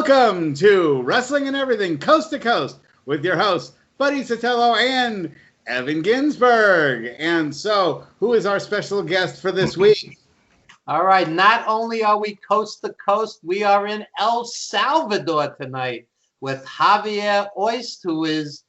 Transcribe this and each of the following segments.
Welcome to Wrestling and Everything Coast to Coast with your hosts, Buddy Sotello and Evan Ginzburg. And so, who is our special guest for this week? All right, not only are we coast to coast, we are in El Salvador tonight with Javier Ojst, who is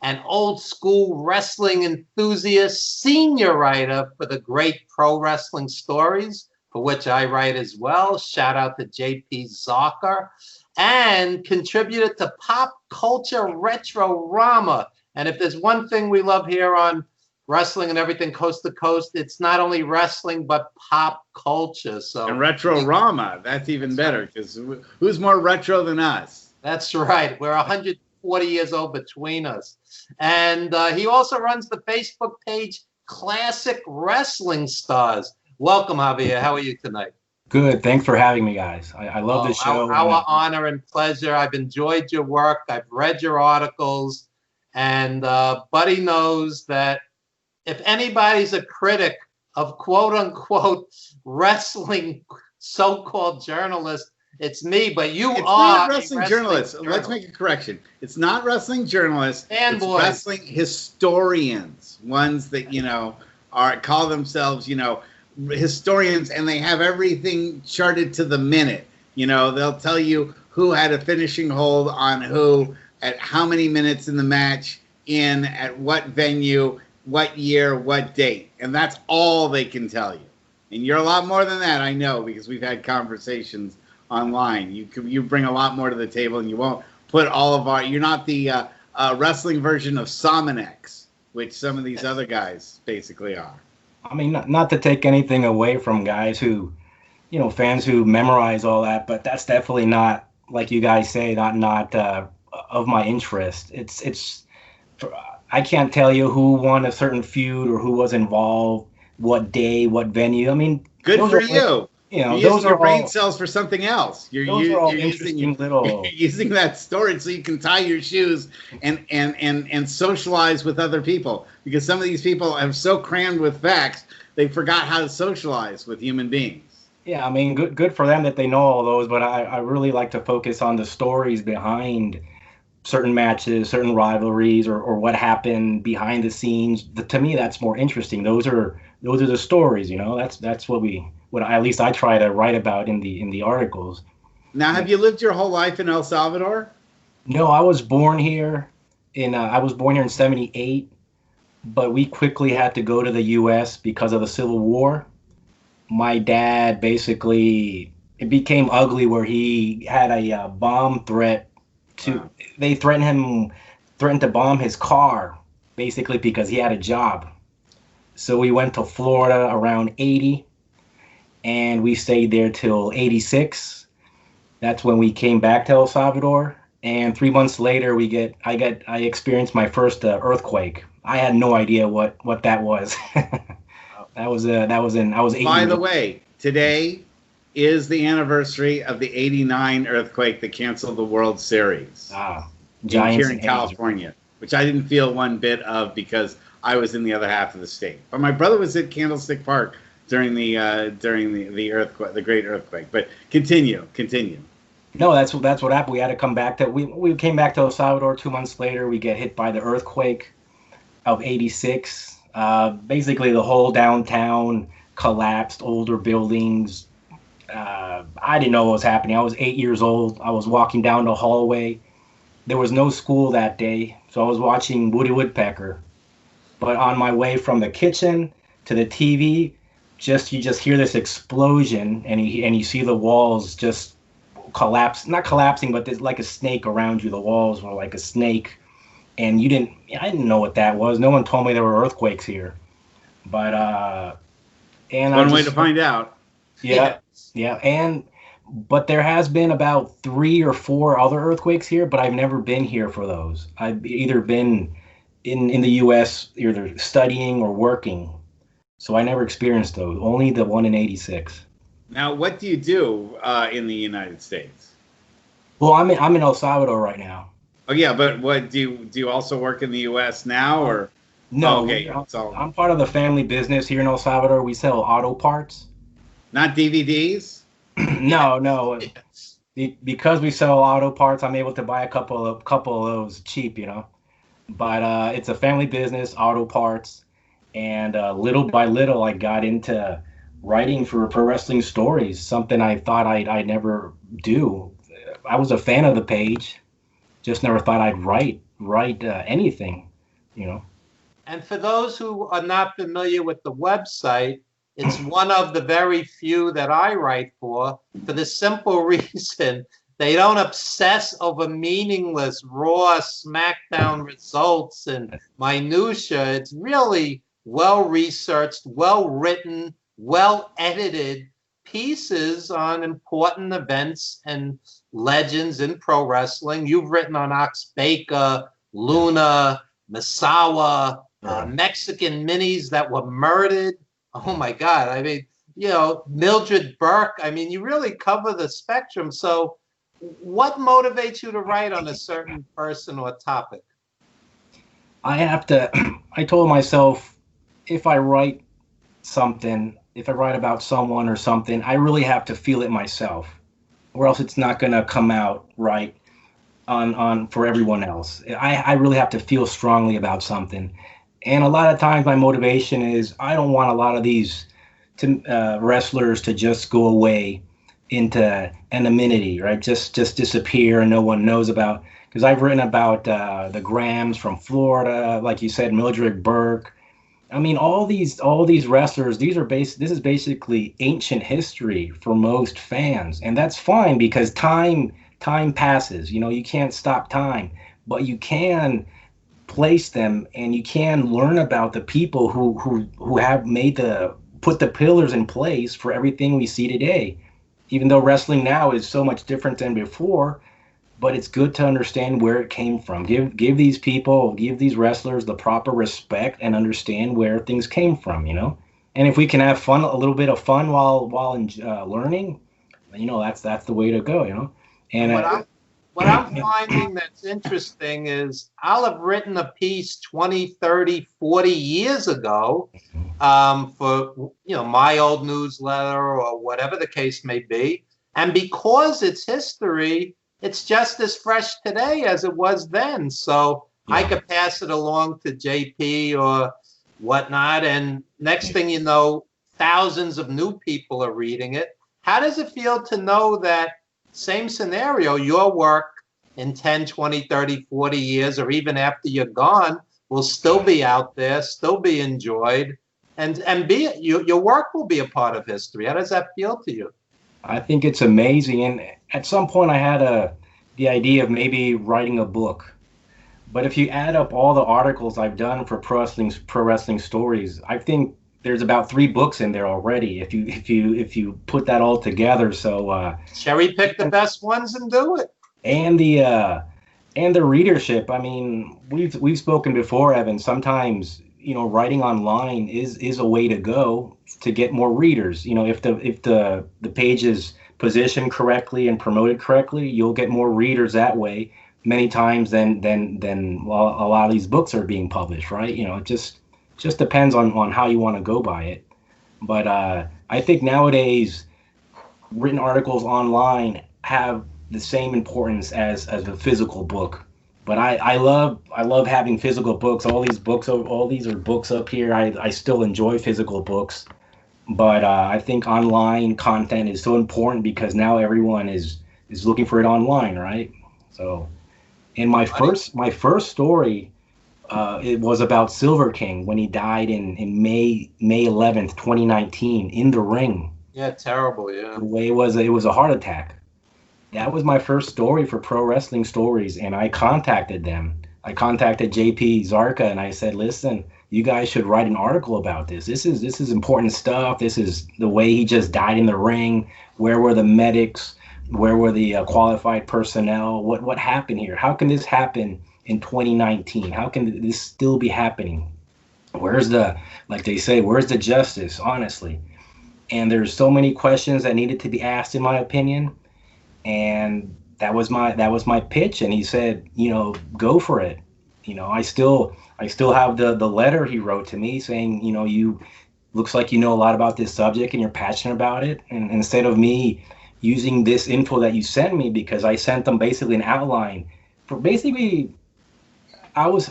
an old school wrestling enthusiast, senior writer for the Great Pro Wrestling Stories, for which I write as well. Shout out to JP Zocker. And contributor to Pop Culture Retro-Rama. And if there's one thing we love here on Wrestling and Everything Coast to Coast, it's not only wrestling, but pop culture. So and Retro-Rama, that's even better, because who's more retro than us? That's right. We're 140 years old between us. And he also runs the Facebook page Classic Wrestling Stars. Welcome, Javier. How are you tonight? Good. Thanks for having me, guys. I love this show. Our honor and pleasure. I've enjoyed your work. I've read your articles. And Buddy knows that if anybody's a critic of quote-unquote wrestling so-called journalists, it's me. But it's not wrestling journalists. Let's make a correction. It's not wrestling journalists. It's wrestling historians. Ones that, call themselves, historians, and they have everything charted to the minute. They'll tell you who had a finishing hold on who, at how many minutes in the match, at what venue, what year, what date. And that's all they can tell you. And you're a lot more than that, I know, because we've had conversations online. You bring a lot more to the table, and you won't put all of you're not the wrestling version of Sominex, which some of these other guys basically are. I mean, not to take anything away from guys who, fans who memorize all that, but that's definitely not, like you guys say, not of my interest. I can't tell you who won a certain feud or who was involved, what day, what venue. I mean, good for you. You're using your brain cells for something else. You're using that storage so you can tie your shoes and socialize with other people. Because some of these people have so crammed with facts, they forgot how to socialize with human beings. Yeah, I mean, good for them that they know all those, but I really like to focus on the stories behind certain matches, certain rivalries, or what happened behind the scenes. To me, that's more interesting. Those are the stories, That's what at least I try to write about in the articles. Now, have you lived your whole life in El Salvador? No, I was born here in '78, but we quickly had to go to the U.S. because of the Civil War. My dad basically, it became ugly where he had a bomb threat to. They threatened to bomb his car, basically because he had a job. So we went to Florida around 80. And we stayed there till 86. That's when we came back to El Salvador. And 3 months later, I experienced my first earthquake. I had no idea what that was. I was 8. By the way, today is the anniversary of the '89 earthquake that canceled the World Series. Giants here in California, which I didn't feel one bit of because I was in the other half of the state. But my brother was at Candlestick Park during the earthquake, the great earthquake. But continue. No, that's what happened. We had to come back to we came back to El Salvador 2 months later. We get hit by the earthquake of '86. Basically, the whole downtown collapsed. Older buildings. I didn't know what was happening. I was 8 years old. I was walking down the hallway. There was no school that day, so I was watching Woody Woodpecker. But on my way from the kitchen to the TV, you just hear this explosion, and you see the walls just collapse. Not collapsing, but there's like a snake around you. The walls were like a snake, and I didn't know what that was. No one told me there were earthquakes here. But one way to find out. Yeah. But there has been about 3 or 4 other earthquakes here, but I've never been here for those. I've either been in the U.S. either studying or working. So I never experienced those, only the one in '86. Now, what do you do in the United States? Well, I'm in El Salvador right now. Oh yeah, but what do you also work in the U.S. now, or? No, okay. I'm part of the family business here in El Salvador. We sell auto parts. Not DVDs? No. because we sell auto parts, I'm able to buy a couple of those cheap, But it's a family business, auto parts, and little by little, I got into writing for pro wrestling stories, something I thought I'd never do. I was a fan of the page, just never thought I'd write anything, And for those who are not familiar with the website, it's one of the very few that I write for the simple reason they don't obsess over meaningless Raw, SmackDown results and minutia. It's really well-researched, well-written, well-edited pieces on important events and legends in pro wrestling. You've written on Ox Baker, Luna, Misawa, Mexican minis that were murdered. Oh my God. I mean, Mildred Burke. I mean, you really cover the spectrum. So what motivates you to write on a certain person or topic? I told myself, if I write about someone or something, I really have to feel it myself, or else it's not going to come out right on for everyone else. I really have to feel strongly about something. And a lot of times my motivation is I don't want a lot of these wrestlers to just go away into anonymity, right? Just disappear and no one knows about. Because I've written about the Grahams from Florida, like you said, Mildred Burke. I mean, all these wrestlers. This is basically ancient history for most fans, and that's fine because time passes. You can't stop time, but you can place them, and you can learn about the people who have put the pillars in place for everything we see today. Even though wrestling now is so much different than before, but it's good to understand where it came from. Give these wrestlers the proper respect and understand where things came from, And if we can have fun, a little bit of fun while learning, that's the way to go, And what I'm finding that's interesting is I'll have written a piece 20, 30, 40 years ago for my old newsletter or whatever the case may be. And because it's history, it's just as fresh today as it was then. So I could pass it along to JP or whatnot. And next thing you know, thousands of new people are reading it. How does it feel to know that same scenario, your work in 10, 20, 30, 40 years, or even after you're gone, will still be out there, still be enjoyed, and your work will be a part of history? How does that feel to you? I think it's amazing. And at some point I had the idea of maybe writing a book. But if you add up all the articles I've done for pro wrestling stories, I think there's about 3 books in there already. If you put that all together, so cherry pick the best ones and do it. And the readership. I mean, we've spoken before, Evan. Sometimes writing online is a way to go to get more readers. If the page is positioned correctly and promoted correctly, you'll get more readers that way many times than a lot of these books are being published, right? It just depends on how you want to go by it. But I think nowadays written articles online have the same importance as a physical book. But I love having physical books. All these are books up here. I still enjoy physical books. But I think online content is so important because now everyone is looking for it online, right? So, and my first story, it was about Silver King when he died in May 11th, 2019, in the ring. Yeah, terrible. Yeah. The way it was a heart attack. That was my first story for Pro Wrestling Stories, and I contacted them. I contacted JP Zarka, and I said, "Listen, you guys should write an article about this. This is important stuff. This is the way he just died in the ring. Where were the medics? Where were the qualified personnel? What happened here? How can this happen in 2019? How can this still be happening? Where's like they say, where's the justice, honestly?" And there's so many questions that needed to be asked, in my opinion. And that was my pitch. And he said, go for it. I still have the letter he wrote to me saying, you looks like you know a lot about this subject and you're passionate about it. And instead of me using this info that you sent me, because I sent them basically an outline for basically. I was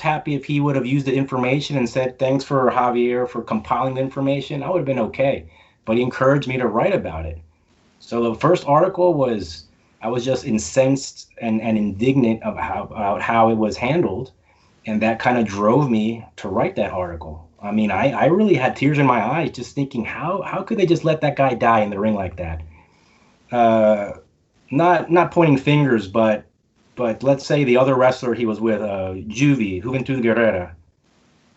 happy if he would have used the information and said thanks for Javier for compiling the information. I would have been okay, but he encouraged me to write about it. So the first article was, I was just incensed and indignant about how it was handled, and that kind of drove me to write that article. I mean, I really had tears in my eyes just thinking, how could they just let that guy die in the ring like that? Not pointing fingers, but let's say the other wrestler he was with, Juventud Guerrera,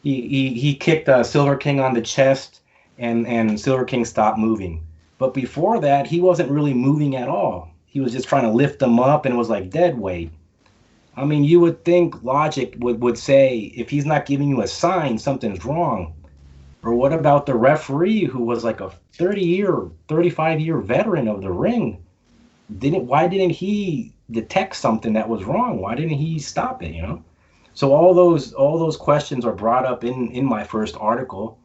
he kicked Silver King on the chest, and Silver King stopped moving. But before that, he wasn't really moving at all. He was just trying to lift them up, and it was like dead weight. I mean, you would think logic would say, if he's not giving you a sign, something's wrong. Or what about the referee, who was like a 35-year veteran of the ring? Why didn't he detect something that was wrong? Why didn't he stop it, So all those questions are brought up in my first article,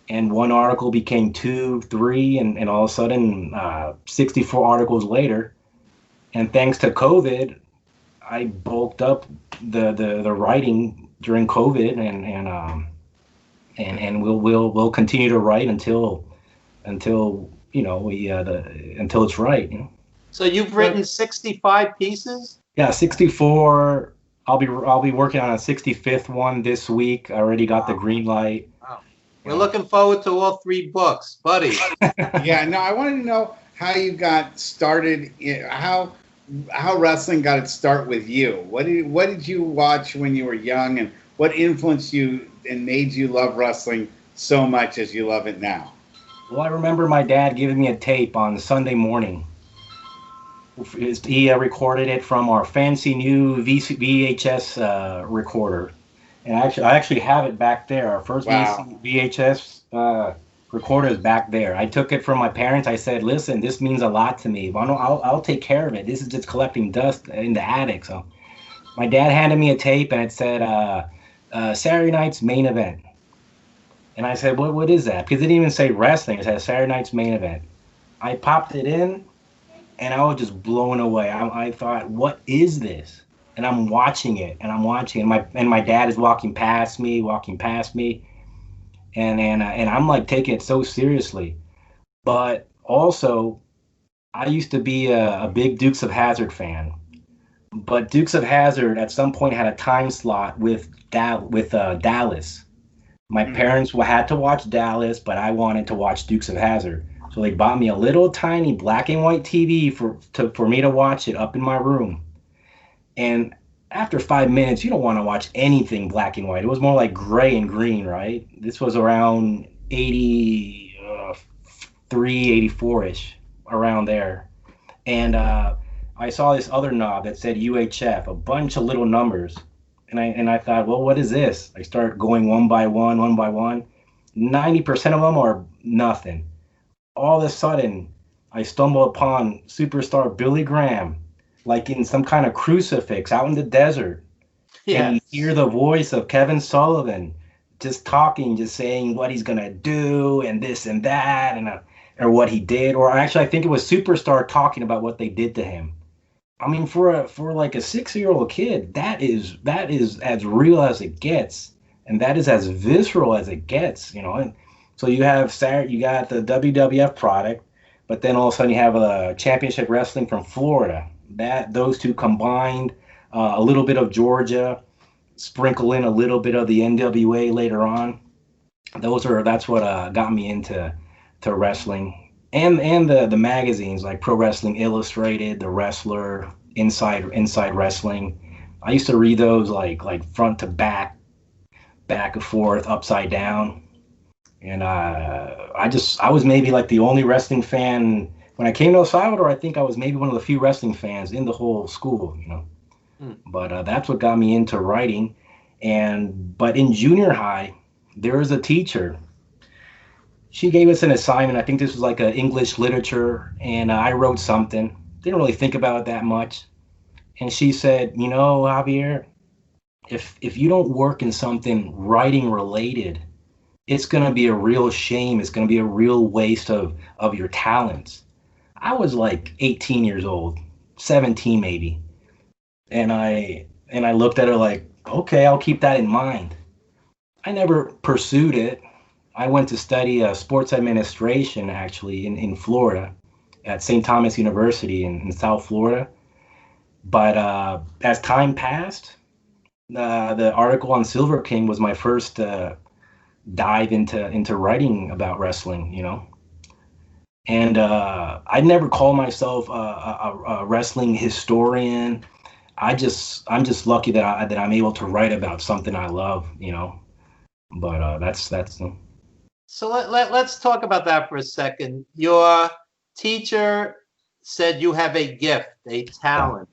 and one article became 2, 3, and all of a sudden 64 articles later. And thanks to COVID, I bulked up the writing during COVID, and we'll continue to write until until it's right. So you've written 65 pieces? Yeah, 64. I'll be working on a 65th one this week. I already got the green light. Wow. We're looking forward to all 3 books, buddy. Yeah, no, I wanted to know how you got started, how wrestling got its start with you. What did you watch when you were young, and what influenced you and made you love wrestling so much as you love it now? Well, I remember my dad giving me a tape on Sunday morning. He recorded it from our fancy new VHS recorder, and I actually have it back there. Our first VHS recorder is back there. I took it from my parents. I said, "Listen, this means a lot to me. I'll take care of it. This is just collecting dust in the attic." So, my dad handed me a tape, and it said Saturday night's main event. And I said, "What is that?" Because it didn't even say wrestling. It said Saturday night's main event. I popped it in, and I was just blown away. I thought, what is this? And I'm watching it, and my dad is walking past me, and I'm like taking it so seriously. But also, I used to be a big Dukes of Hazzard fan, but Dukes of Hazzard at some point had a time slot with Dallas. My parents had to watch Dallas, but I wanted to watch Dukes of Hazzard. So they bought me a little tiny black and white TV for me to watch it up in my room. And after 5 minutes, you don't want to watch anything black and white. It was more like gray and green, right? This was around 83, 84-ish, around there. And I saw this other knob that said UHF, a bunch of little numbers. And I thought, well, what is this? I started going one by one. 90% of them are nothing. All of a sudden, I stumble upon superstar Billy Graham, like in some kind of crucifix out in the desert. Yes. And you hear the voice of Kevin Sullivan just talking, just saying what he's going to do and this and that, and or what he did. Or actually, I think it was Superstar talking about what they did to him. I mean, for like a 6-year-old kid, that is as real as it gets, and that is as visceral as it gets, And so you got the WWF product, but then all of a sudden you have a championship wrestling from Florida. Those two combined, a little bit of Georgia, sprinkle in a little bit of the NWA later on. That's what got me into wrestling. And the magazines like Pro Wrestling Illustrated, The Wrestler, Inside Wrestling. I used to read those like front to back and forth, upside down. And I was maybe like the only wrestling fan when I came to El Salvador. I think I was maybe one of the few wrestling fans in the whole school, But that's what got me into writing. But in junior high, there was a teacher. She gave us an assignment. I think this was like an English literature, and I wrote something. Didn't really think about it that much. And she said, Javier, if you don't work in something writing related, it's going to be a real shame. It's going to be a real waste of your talents. I was like 18 years old, 17 maybe. And I looked at her like, okay, I'll keep that in mind. I never pursued it. I went to study sports administration actually in Florida at St. Thomas University in South Florida. But as time passed, the article on Silver King was my first dive into writing about wrestling, you know. And I'd never call myself a wrestling historian. I'm just lucky that I'm able to write about something I love, you know. But that's. So let's talk about that for a second. Your teacher said you have a gift, a talent.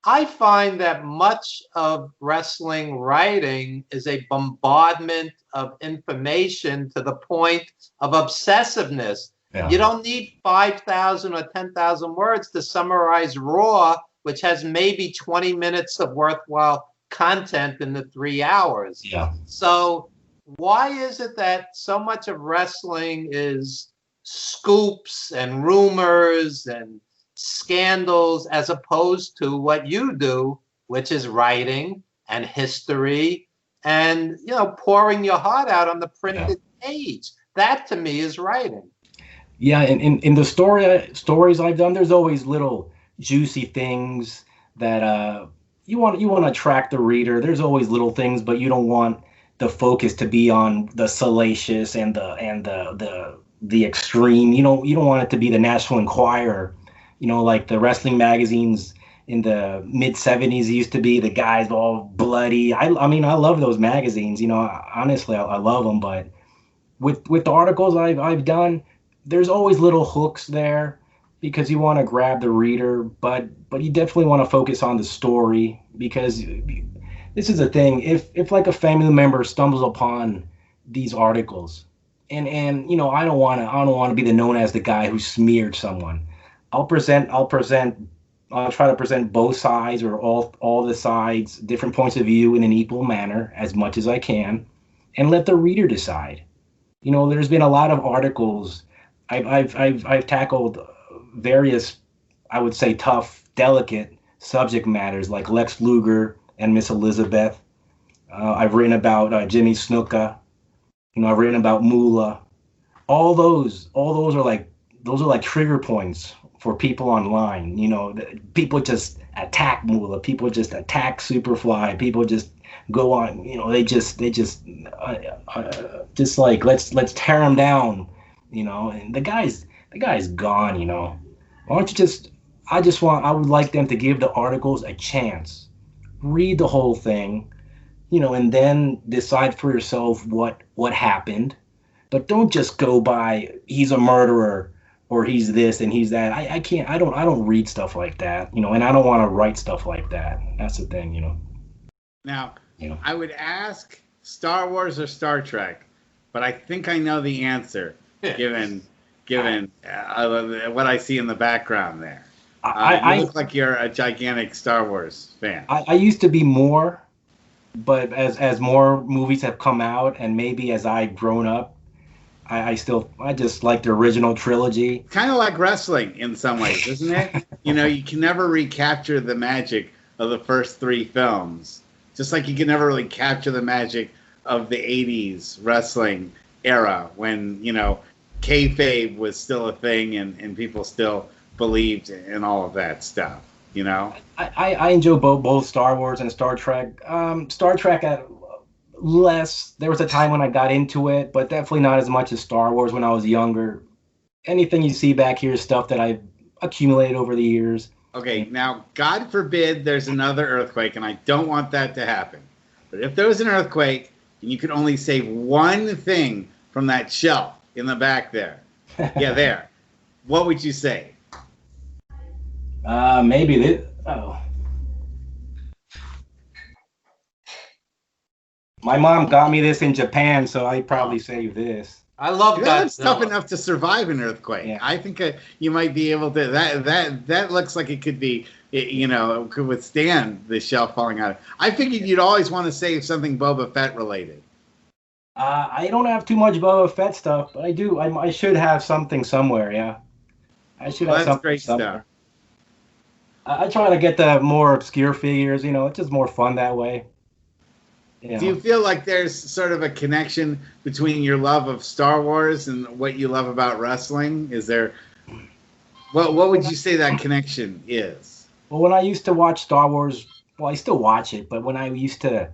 I find that much of wrestling writing is a bombardment of information to the point of obsessiveness. Yeah. You don't need 5,000 or 10,000 words to summarize Raw, which has maybe 20 minutes of worthwhile content in the 3 hours. Yeah. So why is it that so much of wrestling is scoops and rumors and scandals as opposed to what you do, which is writing and history and, you know, pouring your heart out on the printed page? That to me is writing. Yeah, in the stories I've done, there's always little juicy things that you want to attract the reader. There's always little things, but you don't want the focus to be on the salacious and the extreme. You don't want it to be the National Enquirer, you know, like the wrestling magazines in the mid 70s used to be, the guys all bloody. I mean, I love those magazines, you know, honestly, I love them, but with the articles I've done, there's always little hooks there because you want to grab the reader, but you definitely want to focus on the story, because this is the thing. If like a family member stumbles upon these articles, and you know, I don't want to be known as the guy who smeared someone. I'll try to present both sides, or all the sides, different points of view in an equal manner as much as I can, and let the reader decide. You know, there's been a lot of articles. I've tackled various, I would say, tough, delicate subject matters like Lex Luger and Miss Elizabeth. I've written about Jimmy Snuka. You know, I've written about Moolah. All those are like trigger points for people online. You know, people just attack Moolah. People just attack Superfly. People just go on. You know, they just like let's tear him down. You know, and the guy's gone. You know, why don't you I would like them to give the articles a chance, read the whole thing, you know, and then decide for yourself what happened. But don't just go by he's a murderer or he's this and he's that. I can't. I don't read stuff like that, you know, and I don't want to write stuff like that. That's the thing, you know. Now, you know, I would ask Star Wars or Star Trek, but I think I know the answer given what I see in the background there. You look like you're a gigantic Star Wars fan. I used to be more, but as more movies have come out and maybe as I've grown up, I just like the original trilogy. Kind of like wrestling in some ways, isn't it? You know, you can never recapture the magic of the first 3 films. Just like you can never really capture the magic of the 80s wrestling era when, you know, kayfabe was still a thing and people still believed in all of that stuff, you know? I enjoy both Star Wars and Star Trek. Star Trek at less. There was a time when I got into it, but definitely not as much as Star Wars when I was younger. Anything you see back here is stuff that I've accumulated over the years. Okay, now, God forbid there's another earthquake, and I don't want that to happen. But if there was an earthquake, and you could only save one thing from that shelf in the back there, yeah, there, what would you say? Maybe this. Oh. My mom got me this in Japan, so I'd probably save this. I love that's tough enough to survive an earthquake. Yeah. I think you might be able to. That looks like it could be, you know, could withstand the shelf falling out. I figured you'd always want to save something Boba Fett related. I don't have too much Boba Fett stuff, but I do. I should have something somewhere. Yeah. I should Well, have that's something great somewhere. stuff. I try to get the more obscure figures. It's just more fun that way. Do you feel like there's sort of a connection between your love of Star Wars and what you love about wrestling? Is there what would you say that connection is? Well, when I used to watch Star Wars, well, I still watch it, but when I used to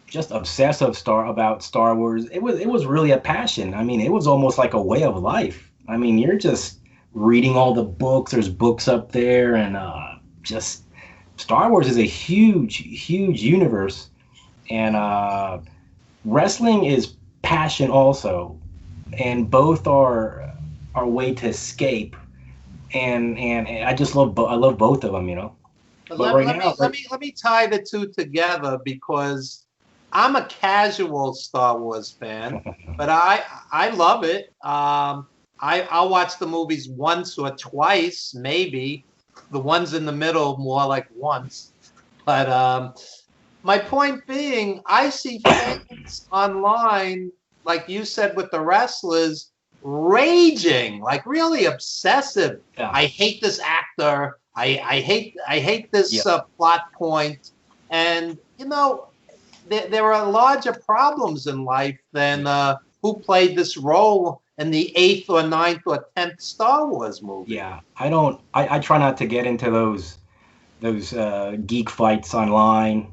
just about Star Wars, it was really a passion. I mean, it was almost like a way of life. I mean, you're just reading all the books. There's books up there, and just Star Wars is a huge, huge universe, and wrestling is passion also, and both are a way to escape. And I just I love both of them. But let me tie the two together because I'm a casual Star Wars fan, but I love it. I'll watch the movies once or twice, maybe. The ones in the middle more like once. But my point being, I see fans online, like you said with the wrestlers, raging, like really obsessive. Yeah. I hate this actor. I hate this plot point. And there are larger problems in life than who played this role in the 8th or 9th or 10th Star Wars movie. Yeah, I try not to get into those geek fights online.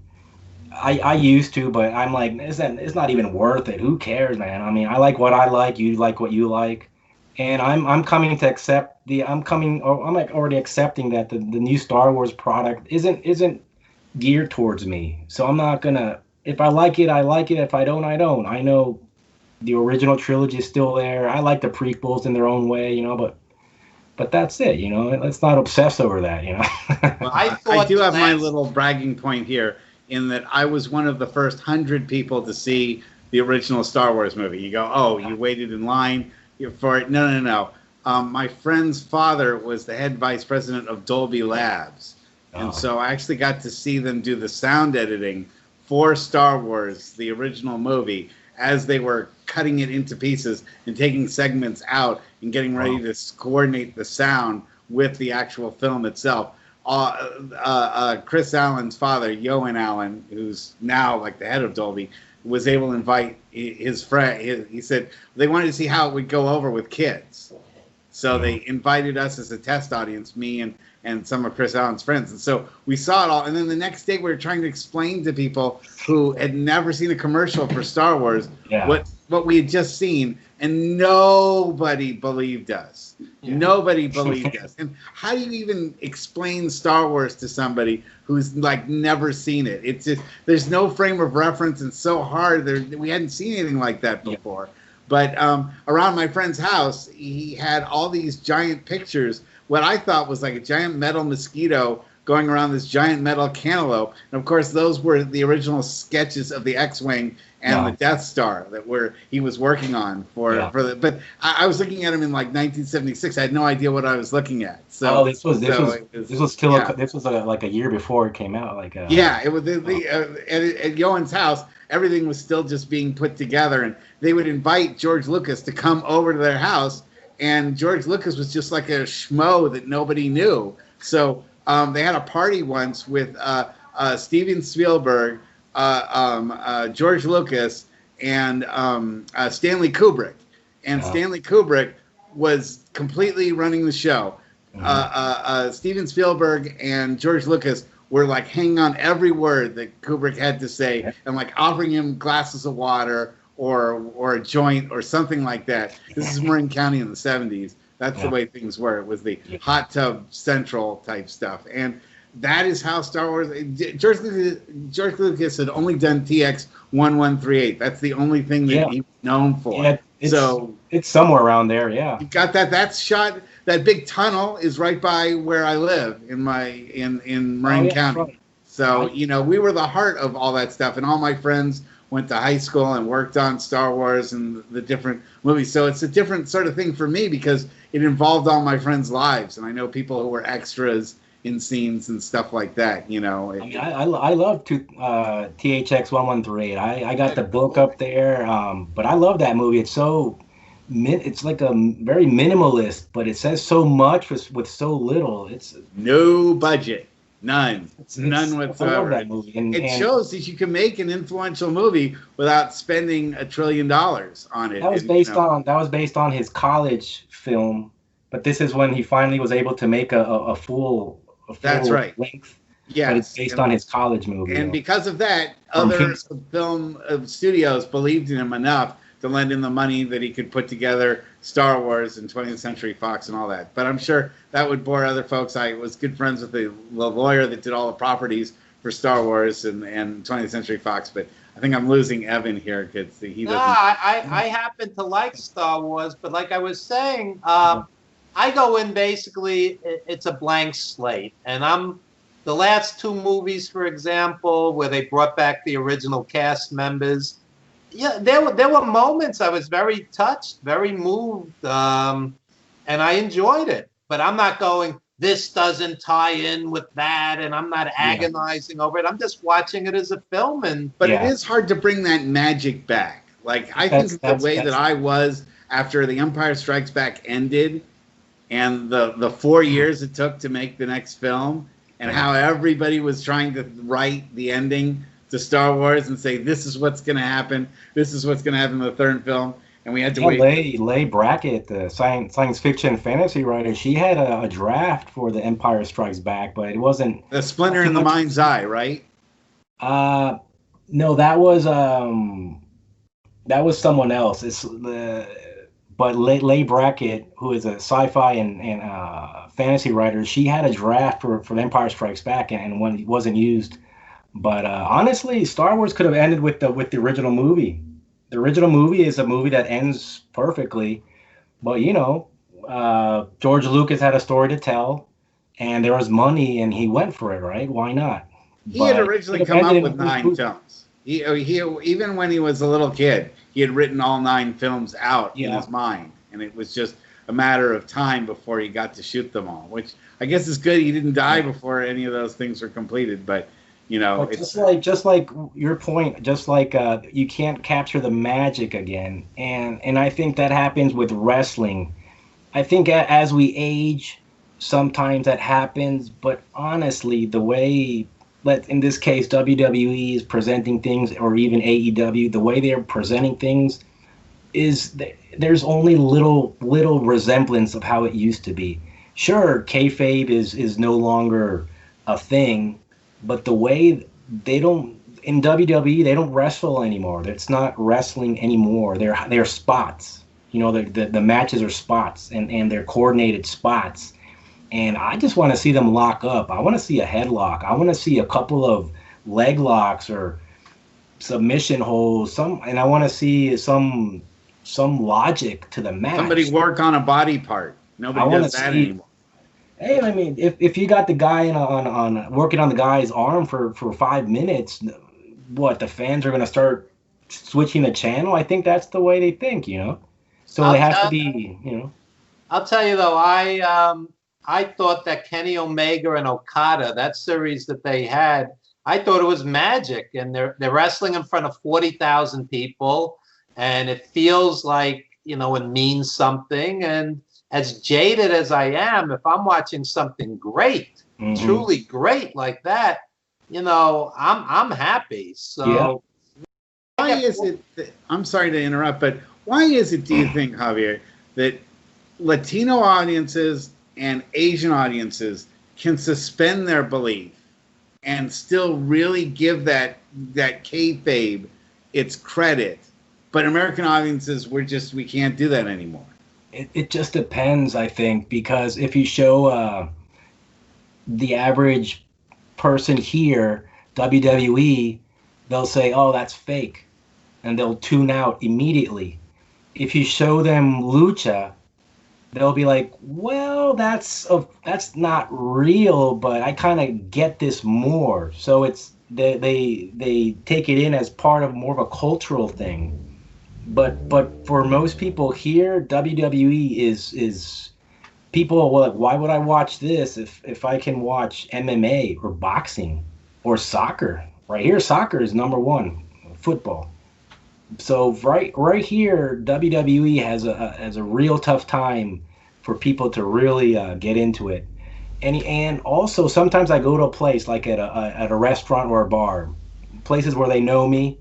I used to, but I'm like, it's not even worth it. Who cares, man? I mean, I like what I like, you like what you like, and I'm coming to accept I'm like already accepting that the new Star Wars product isn't geared towards me. So I'm not gonna. If I like it, I like it. If I don't, I don't. I know the original trilogy is still there. I like the prequels in their own way, but that's it. Let's not obsess over that. Well, I do have my little bragging point here, in that I was one of the first 100 people to see the original Star Wars movie. You go, oh, you waited in line for it? No. My friend's father was the head vice president of Dolby Labs. And so I actually got to see them do the sound editing for Star Wars, the original movie, as they were cutting it into pieces and taking segments out and getting ready to coordinate the sound with the actual film itself. Chris Allen's father, Yoan Allen, who's now like the head of Dolby, was able to invite his friend. He said they wanted to see how it would go over with kids. So they invited us as a test audience, me and some of Chris Allen's friends. And so we saw it all. And then the next day we were trying to explain to people who had never seen a commercial for Star Wars what we had just seen. And nobody believed us. Yeah. Nobody believed us. And how do you even explain Star Wars to somebody who's like never seen it? It's just, there's no frame of reference. It's so hard. We hadn't seen anything like that before. Yeah. But around my friend's house, he had all these giant pictures, what I thought was like a giant metal mosquito going around this giant metal cantaloupe. And of course, those were the original sketches of the X-Wing and the Death Star that he was working on for the. But I was looking at him in like 1976. I had no idea what I was looking at. So this was like a year before it came out. It was at Yoan's house. Everything was still just being put together, and they would invite George Lucas to come over to their house, and George Lucas was just like a schmo that nobody knew. So they had a party once with Steven Spielberg, George Lucas, and Stanley Kubrick. And Stanley Kubrick was completely running the show. Steven Spielberg and George Lucas were like hanging on every word that Kubrick had to say and like offering him glasses of water or a joint or something like that. This is Marin County in the 70s. That's the way things were. It was the hot tub central type stuff. And that is how Star Wars... George Lucas had only done TX 1138. That's the only thing that he was known for. Yeah, it's somewhere around there, You got that. That's shot... That big tunnel is right by where I live in Marin County. Right. So, we were the heart of all that stuff. And all my friends went to high school and worked on Star Wars and the different movies. So it's a different sort of thing for me because it involved all my friends' lives. And I know people who were extras in scenes and stuff like that, I love THX 1138. I got the book up there. But I love that movie. It's so it's like a very minimalist, but it says so much with so little. It's no budget, none whatsoever. I love that movie. It shows that you can make an influential movie without spending $1 trillion on it. That was based on his college film, but this is when he finally was able to make a full that's right. length. Yeah, but it's based on his college movie. And because of that, other film studios believed in him enough to lend him the money that he could put together Star Wars and 20th Century Fox and all that. But I'm sure that would bore other folks. I was good friends with the lawyer that did all the properties for Star Wars and 20th Century Fox. But I think I'm losing Evan here because he doesn't. I happen to like Star Wars, but like I was saying, I go in basically, it's a blank slate. And the last two movies, for example, where they brought back the original cast members, yeah, there were moments I was very touched, very moved, and I enjoyed it. But I'm not going, this doesn't tie in with that, and I'm not agonizing over it. I'm just watching it as a film. But it is hard to bring that magic back. Like, I think the way that I was after The Empire Strikes Back ended and the 4 years it took to make the next film and how everybody was trying to write the ending to Star Wars and say, this is what's going to happen. This is what's going to happen in the third film. And we had to wait. Leigh Brackett, the science fiction fantasy writer, she had a draft for The Empire Strikes Back, but it wasn't... The Splinter in the Mind's Eye, right? No, that was someone else. But Leigh Brackett, who is a sci-fi and fantasy writer, she had a draft for The Empire Strikes Back, and when it wasn't used. But honestly, Star Wars could have ended with the original movie. The original movie is a movie that ends perfectly, but George Lucas had a story to tell, and there was money, and he went for it, right? Why not? He had originally come up with 9 films. He even when he was a little kid, he had written all 9 films out in his mind, and it was just a matter of time before he got to shoot them all. Which I guess is good. He didn't die before any of those things were completed, but. It's just like your point, just like you can't capture the magic again, and I think that happens with wrestling. I think as we age, sometimes that happens. But honestly, the way, in this case, WWE is presenting things, or even AEW, the way they're presenting things, is there's only little resemblance of how it used to be. Sure, kayfabe is no longer a thing. But the way in WWE, they don't wrestle anymore. It's not wrestling anymore. They're spots. The matches are spots, and they're coordinated spots. And I just want to see them lock up. I want to see a headlock. I want to see a couple of leg locks or submission holds. And I want to see some logic to the match. Somebody work on a body part. Nobody does that anymore. Hey, I mean, if you got the guy on working on the guy's arm for 5 minutes, what, the fans are going to start switching the channel? I think that's the way they think, So they have to be, I'll tell you though, I thought that Kenny Omega and Okada, that series that they had, I thought it was magic, and they're wrestling in front of 40,000 people, and it feels like it means something. And as jaded as I am, if I'm watching something great, truly great like that, I'm happy. So why is it I'm sorry to interrupt, but why is it, do you think, Javier, that Latino audiences and Asian audiences can suspend their belief and still really give that kayfabe its credit, but American audiences, we can't do that anymore? It just depends, I think, because if you show the average person here WWE, they'll say, "Oh, that's fake," and they'll tune out immediately. If you show them lucha, they'll be like, "Well, that's not real, but I kind of get this more." So it's they take it in as part of more of a cultural thing. But for most people here, WWE is people. Well, why would I watch this if I can watch MMA or boxing or soccer? Right here, soccer is number one. Football. So right here, WWE has a real tough time for people to really get into it. And also sometimes I go to a place like at a restaurant or a bar, places where they know me,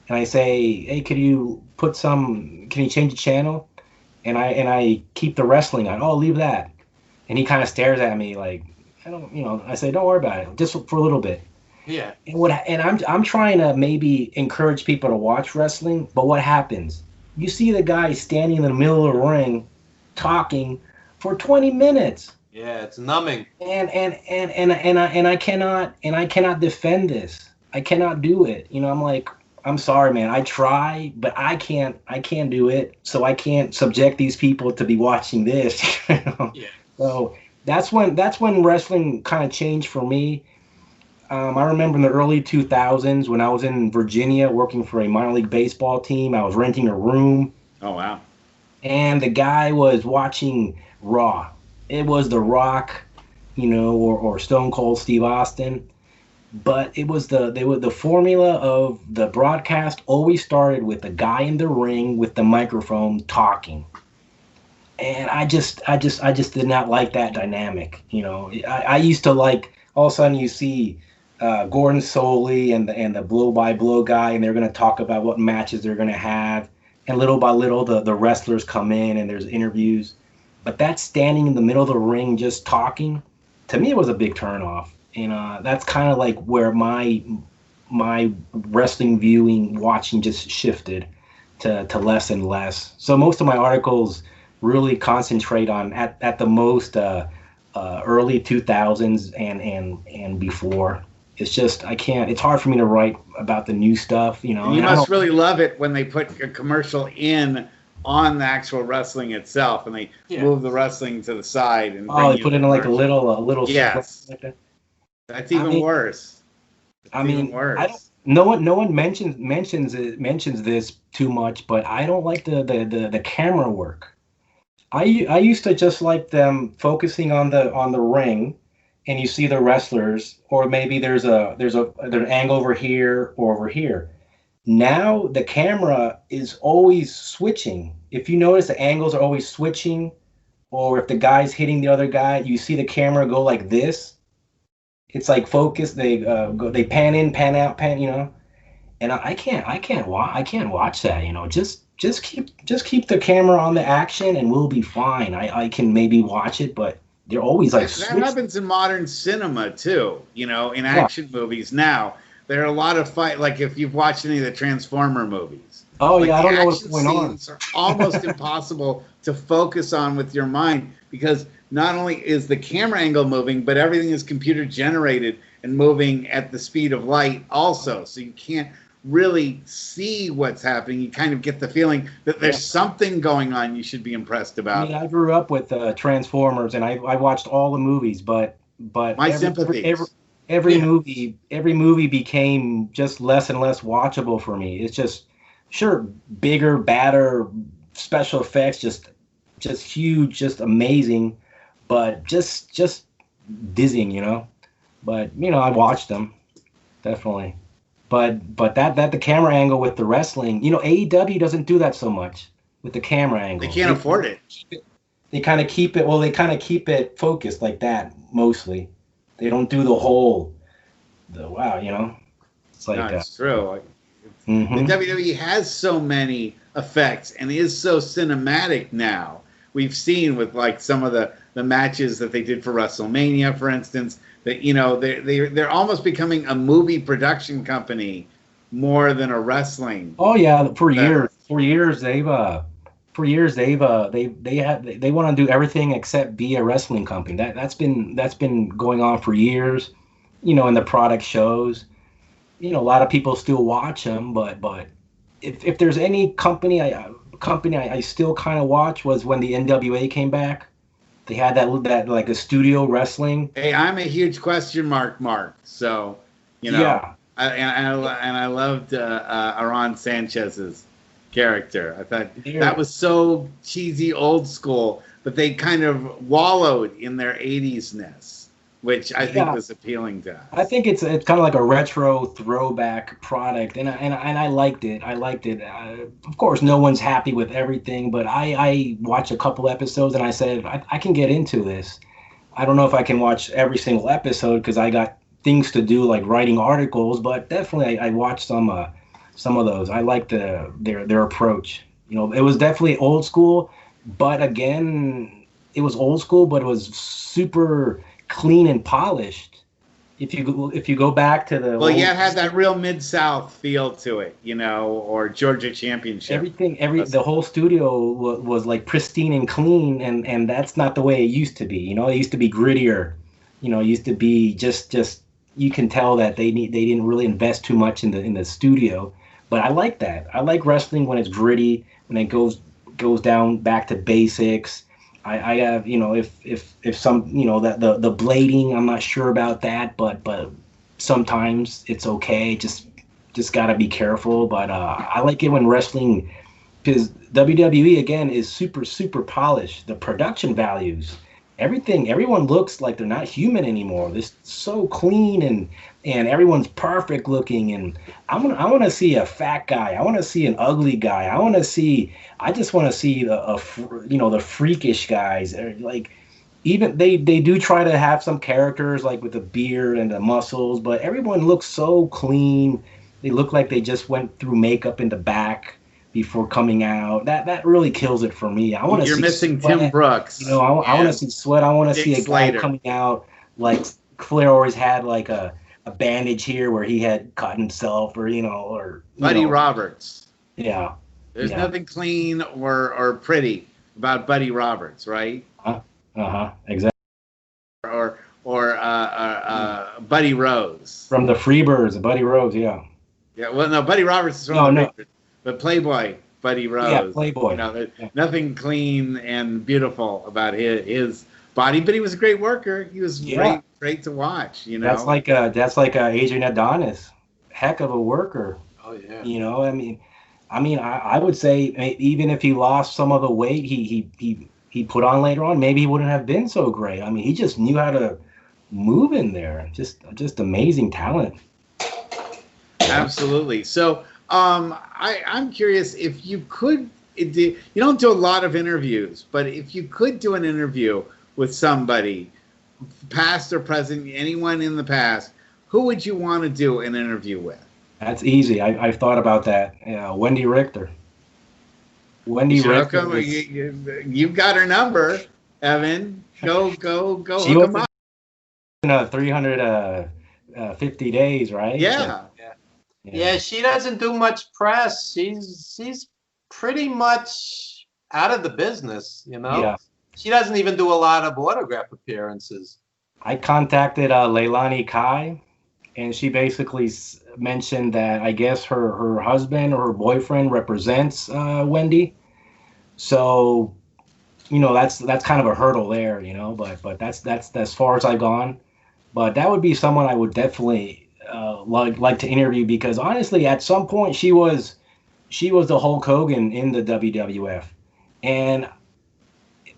and I say, hey, can you change the channel? And I keep the wrestling on. Oh, leave that. And he kind of stares at me like, I don't, I say, don't worry about it, just for a little bit. Yeah. And I'm trying to maybe encourage people to watch wrestling, but what happens? You see the guy standing in the middle of the ring talking for 20 minutes. Yeah, it's numbing. And I cannot defend this. I cannot do it. I'm like, I'm sorry, man. I try, but I can't do it. So I can't subject these people to be watching this. Yeah. So that's when wrestling kind of changed for me. I remember in the early 2000s when I was in Virginia working for a minor league baseball team. I was renting a room. Oh, wow. And the guy was watching Raw. It was The Rock, or Stone Cold Steve Austin. But it was the formula of the broadcast always started with the guy in the ring with the microphone talking. And I just did not like that dynamic. I used to like, all of a sudden you see Gordon Soley and the blow by blow guy, and they're going to talk about what matches they're going to have, and little by little the wrestlers come in and there's interviews. But that standing in the middle of the ring just talking, to me, it was a big turnoff. And that's kind of like where my wrestling viewing, watching just shifted to less and less. So most of my articles really concentrate on at the most early 2000s and before. It's just I can't. It's hard for me to write about the new stuff. And you must really love it when they put a commercial in on the actual wrestling itself, and they move the wrestling to the side and they put it in like a little yes. Like that. That's even worse. Worse. No one mentions this too much, but I don't like the camera work. I used to just like them focusing on the ring, and you see the wrestlers, or maybe there's an angle over here or over here. Now the camera is always switching. If you notice, the angles are always switching, or if the guy's hitting the other guy, you see the camera go like this. It's like focus. They pan in, pan out, and I can't watch that. Just keep the camera on the action, and we'll be fine. I can maybe watch it, but they're always like that happens in modern cinema too. In action movies now. There are a lot of fight. Like if you've watched any of the Transformer movies. Oh yeah, I don't know what's going on. Scenes are almost impossible to focus on with your mind because not only is the camera angle moving, but everything is computer generated and moving at the speed of light also. So you can't really see what's happening. You kind of get the feeling that there's something going on you should be impressed about. I grew up with Transformers, and I watched all the movies, but my sympathies. Every movie became just less and less watchable for me. It's just bigger, badder, special effects, just huge, just amazing, but just dizzying, But I watched them definitely. But that the camera angle with the wrestling, AEW doesn't do that so much with the camera angle. They can't afford it. They kind of keep it. Well, they kind of keep it focused like that mostly. They don't do the whole, It's like it's true. The WWE has so many effects and is so cinematic now. We've seen with like some of the matches that they did for WrestleMania, for instance, that they're almost becoming a movie production company more than a wrestling. Oh yeah, for years they want to do everything except be a wrestling company. That's been going on for years, and the product shows. A lot of people still watch them, but if there's any company I still kind of watch was when the NWA came back. They had that like a studio wrestling. Hey, I'm a huge question mark. So, yeah. I loved Aaron Sanchez's character. I thought that was so cheesy, old school, but they kind of wallowed in their 80s-ness. which I think was appealing to us. I think it's kind of like a retro throwback product, and I liked it. I liked it. Of course, no one's happy with everything, but I watched a couple episodes and I said I can get into this. I don't know if I can watch every single episode because I got things to do like writing articles, but definitely I watched some of those. I liked their approach. It was definitely old school, but again, it was old school, but it was super clean and polished. If you go back to the it had that real Mid-South feel to it, or Georgia Championship. The whole studio was like pristine and clean, and that's not the way it used to be. It used to be grittier. It used to be just you can tell that they didn't really invest too much in the studio. But I like that. I like wrestling when it's gritty, when it goes down back to basics. I have, if some, that the blading, I'm not sure about that, but sometimes it's okay. Just got to be careful. But I like it when wrestling, because WWE again is super, super polished. The production values, everyone looks like they're not human anymore. They're so clean and everyone's perfect looking. And I want to see a fat guy. I want to see an ugly guy. I just want to see the freakish guys. Like, even they do try to have some characters like with the beard and the muscles, but everyone looks so clean. They look like they just went through makeup in the back before coming out. That really kills it for me. You're missing sweat. Tim Brooks. I want to see sweat. I want to see a guy coming out like Flair always had, like a bandage here where he had cut himself, or Buddy Roberts. Yeah. There's nothing clean or pretty about Buddy Roberts, right? Exactly. Or Buddy Rose. From the Freebirds, Buddy Rose, yeah. Yeah, well, no, Buddy Roberts is from the Freebirds, but Playboy Buddy Rose. Yeah, Playboy. Nothing clean and beautiful about his body, but he was a great worker. He was great to watch. That's like Adrian Adonis, heck of a worker. Oh yeah. I would say even if he lost some of the weight he put on later on, maybe he wouldn't have been so great. He just knew how to move in there. Just amazing talent. Absolutely. So I'm curious if you could. You don't do a lot of interviews, but if you could do an interview with somebody, past or present, anyone in the past, who would you want to do an interview with? That's easy. I've thought about that. Wendy Richter. Richter. You've got her number, Evan. Go. She was in 350 days, right? Yeah. Yeah, she doesn't do much press. She's pretty much out of the business, Yeah. She doesn't even do a lot of autograph appearances. I contacted Leilani Kai, and she basically mentioned that I guess her husband or her boyfriend represents Wendy. So, that's kind of a hurdle there, but that's as far as I've gone. But that would be someone I would definitely like to interview, because honestly, at some point she was the Hulk Hogan in the WWF, and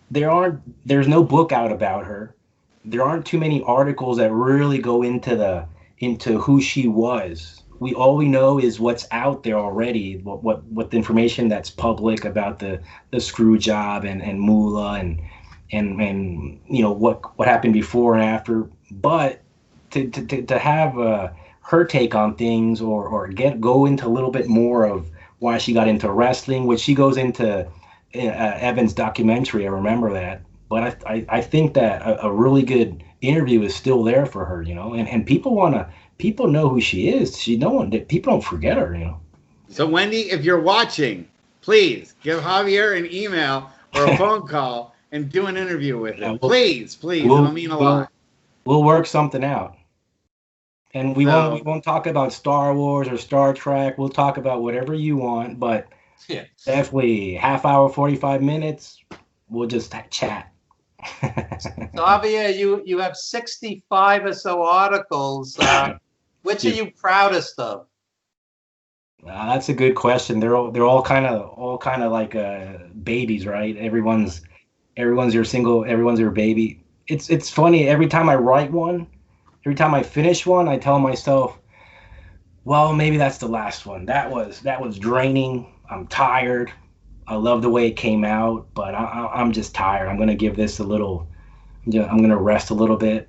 there's no book out about her. There aren't too many articles that really go into who she was. All we know is what's out there already, what the information that's public about the screw job and Moolah and what happened before and after. But to have her take on things or go into a little bit more of why she got into wrestling, which she goes into Evan's documentary. I remember that. But I think that a really good interview is still there for her, and people know who she is. People don't forget her, So Wendy, if you're watching, please give Javier an email or a phone call and do an interview with him. Please. It'll mean a lot. We'll work something out. And we won't talk about Star Wars or Star Trek. We'll talk about whatever you want, but definitely half hour, 45 minutes, we'll just chat. So Javier, you have 65 or so articles. Which are you proudest of? That's a good question. They're all kind of like babies, right? Everyone's your baby. it's funny. Every time I write one, every time I finish one, I tell myself, well, maybe that's the last one. That was draining. I'm tired. I love the way it came out, but I'm just tired. I'm gonna give this a little. I'm gonna rest a little bit.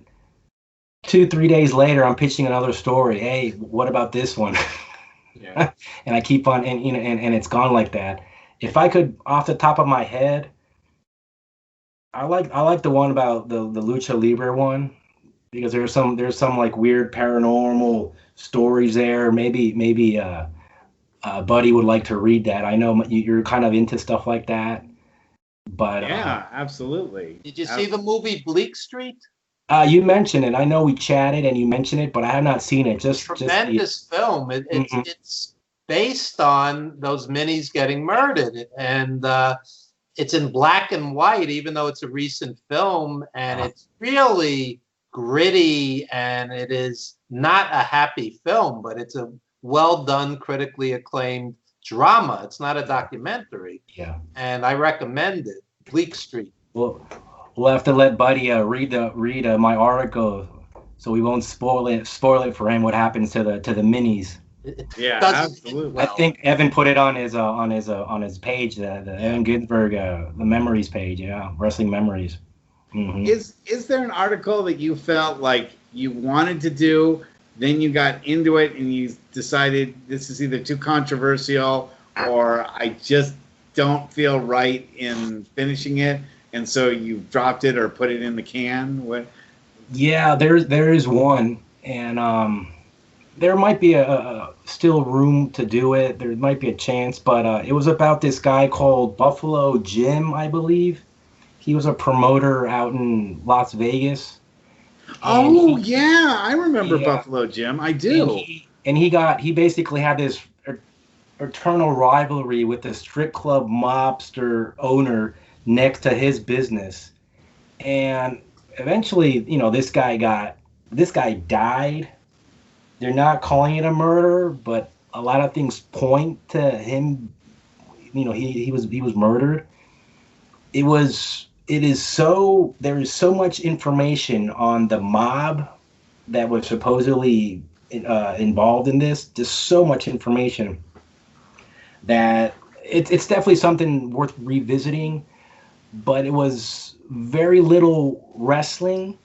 2-3 days later, I'm pitching another story. Hey, what about this one? Yeah. And I keep on, and and it's gone like that. If I could, off the top of my head, I like the one about the Lucha Libre one, because there's some like weird paranormal stories there. Maybe Buddy would like to read that. I know you're kind of into stuff like that, but yeah, absolutely. Did you see the movie Bleak Street? You mentioned it. I know we chatted and you mentioned it, but I have not seen it. Tremendous film. It's based on those minis getting murdered, and it's in black and white, even though it's a recent film, and it's really gritty, and it is not a happy film, but it's a well done, critically acclaimed drama. It's not a documentary. Yeah, and I recommend it. Bleak Street. Well, we'll have to let Buddy read my article, so we won't spoil it for him. What happens to the minis? Yeah, absolutely. I think Evan put it on his page, the Evan Ginzburg, the memories page. Yeah, wrestling memories. Mm-hmm. Is there an article that you felt like you wanted to do, then you got into it and you decided this is either too controversial or I just don't feel right in finishing it, and so you dropped it or put it in the can? What? Yeah, there is one, and there might be a still room to do it. There might be a chance, but it was about this guy called Buffalo Jim, I believe. He was a promoter out in Las Vegas. Oh, yeah, I remember Buffalo Jim. I do. And he basically had this eternal rivalry with the strip club mobster owner next to his business. And eventually, this guy died. They're not calling it a murder, but a lot of things point to him. He was murdered. There is so much information on the mob that was supposedly involved in this. Just so much information that it's definitely something worth revisiting. But it was very little wrestling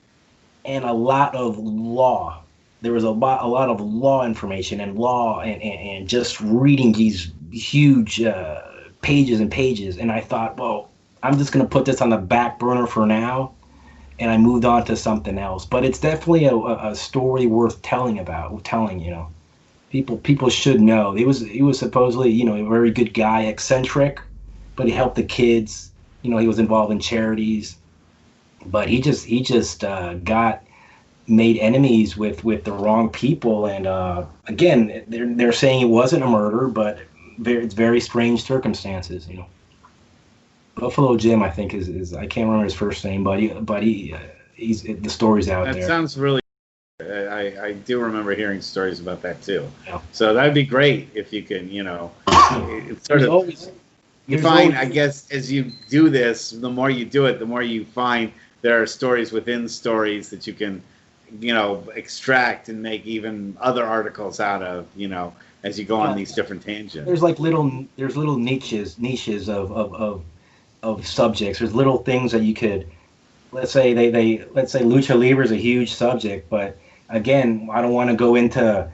and a lot of law. There was a lot of law information and just reading these huge pages and pages. And I thought, well, I'm just going to put this on the back burner for now. And I moved on to something else. But it's definitely a story worth telling. People should know. He was supposedly, a very good guy, eccentric, but he helped the kids. He was involved in charities. But he just got made enemies with the wrong people, and again, they're saying it wasn't a murder, but it's very strange circumstances. Buffalo Jim, I think is I can't remember his first name, but he's the story's out there. That sounds really. I do remember hearing stories about that too. Yeah. So that'd be great if you can, it's sort of. You find, I guess, as you do this, the more you do it, the more you find there are stories within stories that you can, extract and make even other articles out of, as you go on these different tangents. There's little niches of subjects. There's little things that you could, let's say Lucha Libre is a huge subject, but again, I don't want to go into.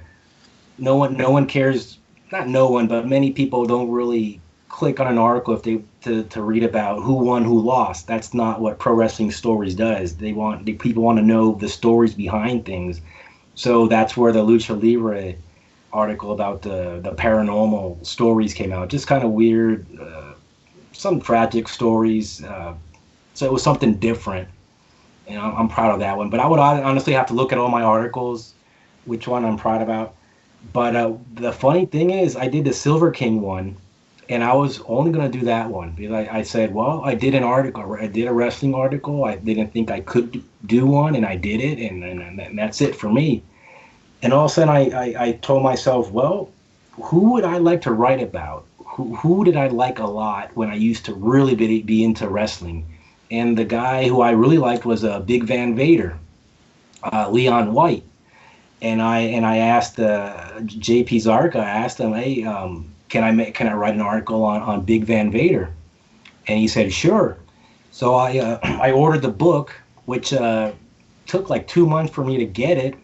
No one cares. Not no one, but many people don't really click on an article if they to read about who won, who lost. That's not what Pro Wrestling Stories does. People want to know the stories behind things. So that's where the Lucha Libre article about the paranormal stories came out. Just kind of weird, some tragic stories. So it was something different. And I'm proud of that one. But I would honestly have to look at all my articles, which one I'm proud about. But the funny thing is, I did the Silver King one. And I was only going to do that one because I said, well, I did an article. I did a wrestling article. I didn't think I could do one, and I did it, and that's it for me. And all of a sudden, I told myself, well, who would I like to write about? Who did I like a lot when I used to really be into wrestling? and the guy who I really liked was Big Van Vader, Leon White. And I asked J.P. Zarka, I asked him, hey, can I write an article on Big Van Vader? And he said, sure. So I ordered the book, which took like 2 months for me to get it.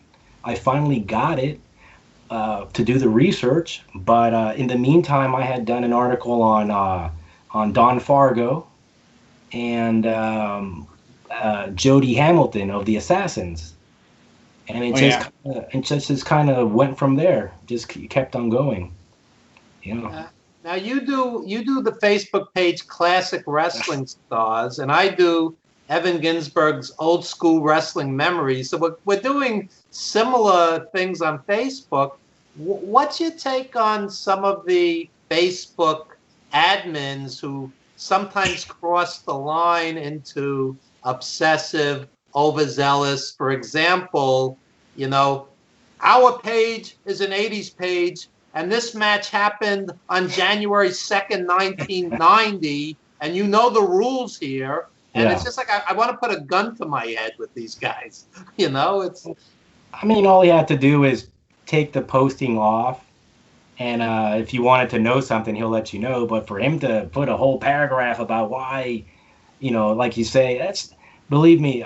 I finally got it to do the research. But in the meantime, I had done an article on Don Fargo and Jody Hamilton of the Assassins. And it just kind of went from there. Just kept on going. You know. Now you do the Facebook page Classic Wrestling Stars, and I do Evan Ginzburg's Old School Wrestling Memories. So we're doing similar things on Facebook. What's your take on some of the Facebook admins who sometimes cross the line into obsessive, overzealous? For example, you know, our page is an 80s page, and this match happened on January 2nd, 1990, and you know the rules here. And it's just like, I want to put a gun to my head with these guys. You know, it's... I mean, all you have to do is take the posting off, and if you wanted to know something, he'll let you know. But for him to put a whole paragraph about why, you know, like you say, that's, believe me,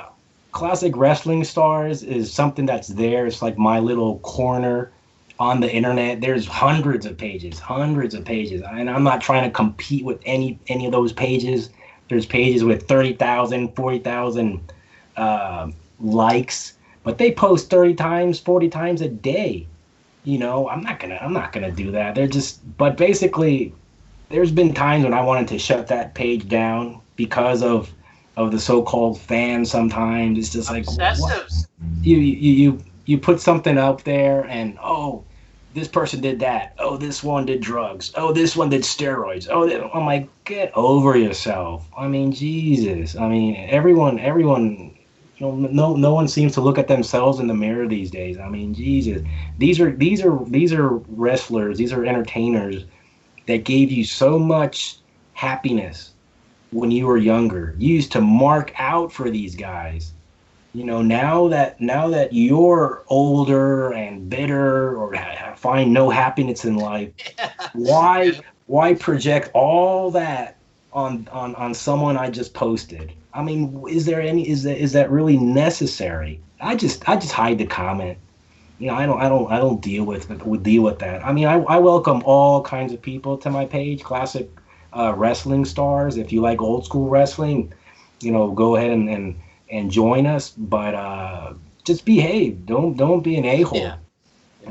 Classic Wrestling Stars is something that's there. It's like my little corner on the internet. There's hundreds of pages, and I'm not trying to compete with any of those pages. There's pages with 30,000, 40,000 likes, but they post 30 times, 40 times a day. You know, I'm not gonna do that. But basically, there's been times when I wanted to shut that page down because of the so-called fans. Sometimes it's just like, obsessives. You put something out there, and this person did that. Oh, this one did drugs. Oh, this one did steroids. I'm like, get over yourself. I mean, Jesus. I mean, everyone. You know, no one seems to look at themselves in the mirror these days. I mean, Jesus. These are wrestlers. These are entertainers that gave you so much happiness when you were younger. You used to mark out for these guys. You know, now that you're older and bitter or find no happiness in life, why project all that on someone I just posted? I mean, is that really necessary? I just hide the comment. You know, I don't deal with that. I mean, I welcome all kinds of people to my page, Classic Wrestling Stars. If you like old school wrestling, you know, go ahead and join us, but just behave. Don't be an a-hole. Yeah.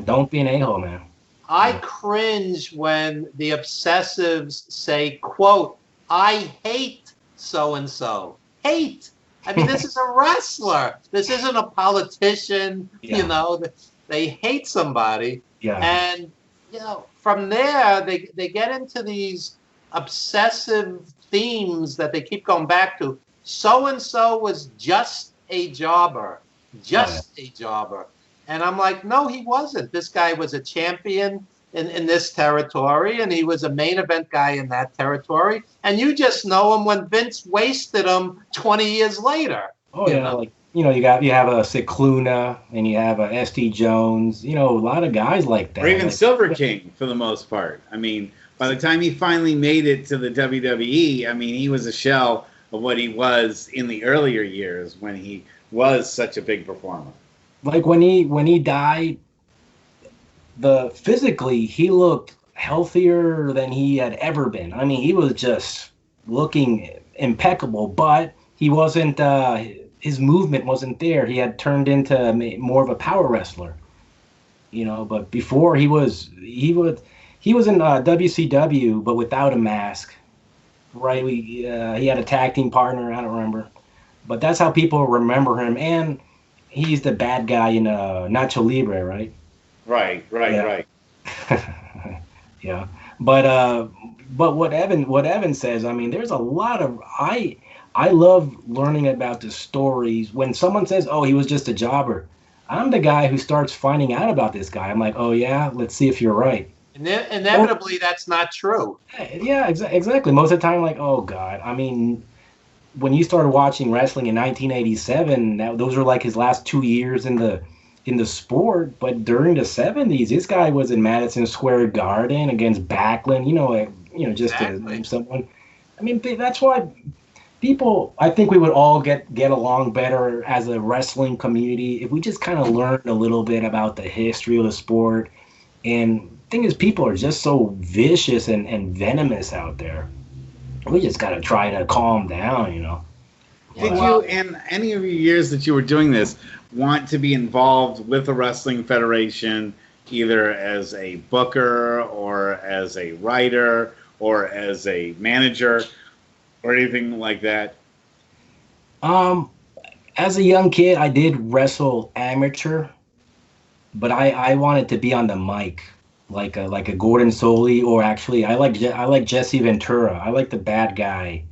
Don't be an a-hole, man. I cringe when the obsessives say, quote, I hate so-and-so. Hate. I mean, this is a wrestler. This isn't a politician. Yeah. You know, they hate somebody. Yeah. And, you know, from there, they get into these obsessive themes that they keep going back to. So-and-so was just a jobber. A jobber. And I'm like, no, he wasn't. This guy was a champion in this territory, and he was a main event guy in that territory. And you just know him when Vince wasted him 20 years later. Oh, yeah. Know? Like, you know, you have a Cicluna, and you have a SD Jones, you know, a lot of guys like that. Or even like, Silver King, for the most part. I mean, by the time he finally made it to the WWE, I mean, he was a shell of what he was in the earlier years when he was such a big performer. Like when he died, physically he looked healthier than he had ever been. I mean, he was just looking impeccable, but he wasn't. His movement wasn't there. He had turned into more of a power wrestler, you know. But before he was in WCW, but without a mask. Right, he had a tag team partner. I don't remember, but that's how people remember him. And he's the bad guy in Nacho Libre, right? Right. Yeah, but what Evan says, I mean, there's a lot of I love learning about the stories. When someone says, "Oh, he was just a jobber," I'm the guy who starts finding out about this guy. I'm like, "Oh yeah, let's see if you're right." Inevitably, that's not true. Yeah, exactly. Most of the time, like, oh God, I mean, when you started watching wrestling in 1987, those were like his last 2 years in the sport. But during the 70s, this guy was in Madison Square Garden against Backlund. Just to name someone. I mean, that's why people. I think we would all get along better as a wrestling community if we just kind of learned a little bit about the history of the sport. And the thing is, people are just so vicious and venomous out there. We just got to try to calm down, Did you, in any of your years that you were doing this, want to be involved with the Wrestling Federation, either as a booker or as a writer or as a manager or anything like that? As a young kid, I did wrestle amateur, but I wanted to be on the mic. Like a Gordon Soley, or actually I like Jesse Ventura. I like the bad guy,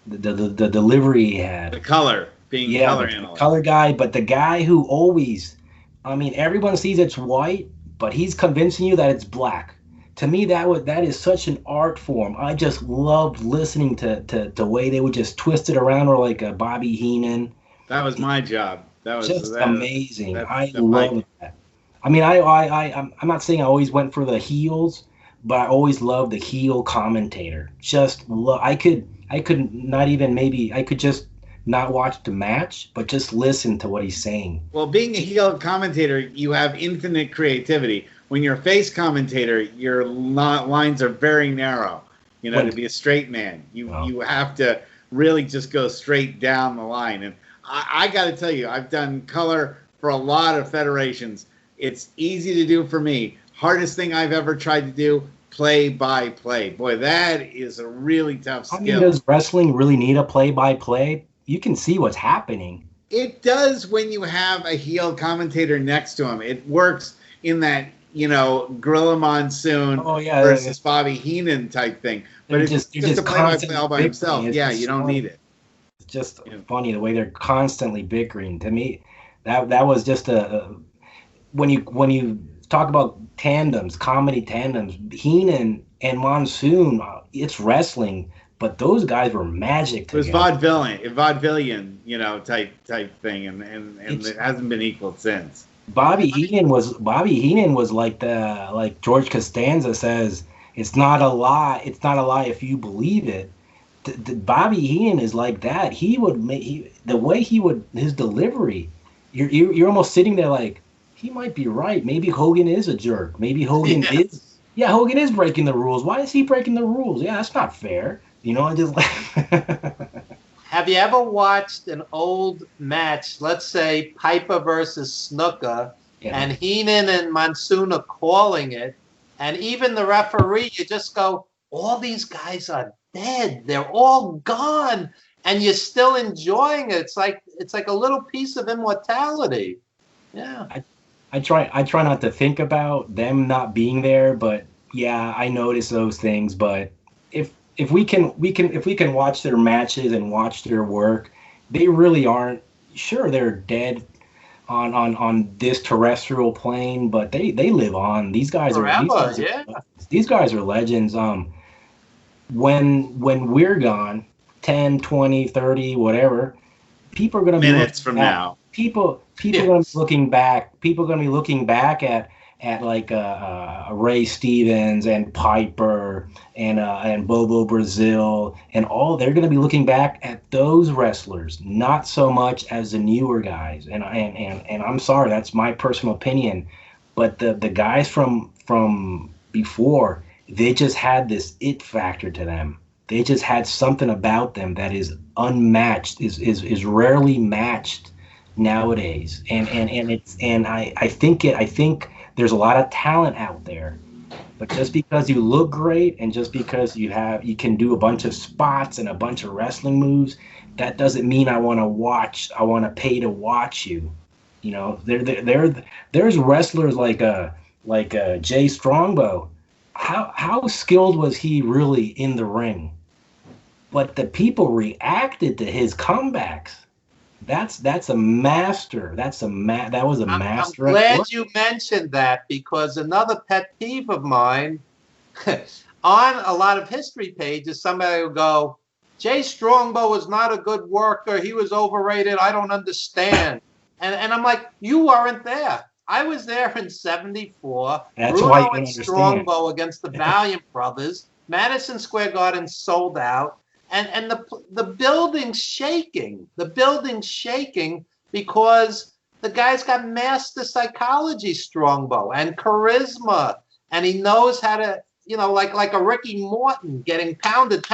the delivery he had. The color color analyst. Color guy, but the guy who always, I mean, everyone sees it's white, but he's convincing you that it's black. To me, that is such an art form. I just loved listening to the way they would just twist it around, or like a Bobby Heenan. That was my job. That was just amazing. I love that. I mean, I'm not saying I always went for the heels, but I always loved the heel commentator. I could just not watch the match, but just listen to what he's saying. Well, being a heel commentator, you have infinite creativity. When you're a face commentator, your lines are very narrow. To be a straight man, you have to really just go straight down the line. And I got to tell you, I've done color for a lot of federations. It's easy to do for me. Hardest thing I've ever tried to do, play-by-play. Boy, that is a really tough skill. I mean, does wrestling really need a play-by-play? You can see what's happening. It does when you have a heel commentator next to him. It works in that, Gorilla Monsoon versus Bobby Heenan type thing. But it's just a play-by-play all by himself. Yeah, you don't need it. It's just funny the way they're constantly bickering. To me, that was just when you talk about tandems, comedy tandems, Heenan and Monsoon, it's wrestling, but those guys were magic together. It was vaudevillian, type thing, and it hasn't been equaled since. Bobby Heenan was like George Costanza says, it's not a lie if you believe it. Bobby Heenan is like that. He would his delivery, you're almost sitting there like, he might be right. Maybe Hogan is a jerk. Maybe Hogan Hogan is breaking the rules. Why is he breaking the rules? Yeah, that's not fair. I just like. Have you ever watched an old match, let's say Piper versus Snooker, and Heenan and Monsoon are calling it, and even the referee, you just go, all these guys are dead. They're all gone, and you're still enjoying it. It's like a little piece of immortality. Yeah. I try not to think about them not being there, but yeah, I notice those things. But if we can watch their matches and watch their work, they really aren't. Sure, they're dead on this terrestrial plane, but they live on. These guys these guys are legends. When we're gone, 10, 20, 30, whatever, people are gonna be minutes from now. People are going to be looking back. People are going to be looking back at like Ray Stevens and Piper and Bobo Brazil and all. They're going to be looking back at those wrestlers, not so much as the newer guys. And I'm sorry, that's my personal opinion, but the guys from before, they just had this it factor to them. They just had something about them that is unmatched, is rarely matched nowadays, and I think there's a lot of talent out there, but just because you look great and just because you can do a bunch of spots and a bunch of wrestling moves, that doesn't mean I want to pay to watch you. There's wrestlers like Jay Strongbow. How skilled was he really in the ring? But the people reacted to his comebacks. That's a master. That was a master. I'm glad you mentioned that, because another pet peeve of mine on a lot of history pages, somebody will go, Jay Strongbow was not a good worker. He was overrated. I don't understand. And I'm like, you weren't there. I was there in '74. That's Bruno why you and don't understand. Strongbow against the Valiant Brothers. Madison Square Garden sold out. And the building's shaking. The building's shaking because the guy's got master psychology, Strongbow, and charisma. And he knows how to, like a Ricky Morton, getting pounded,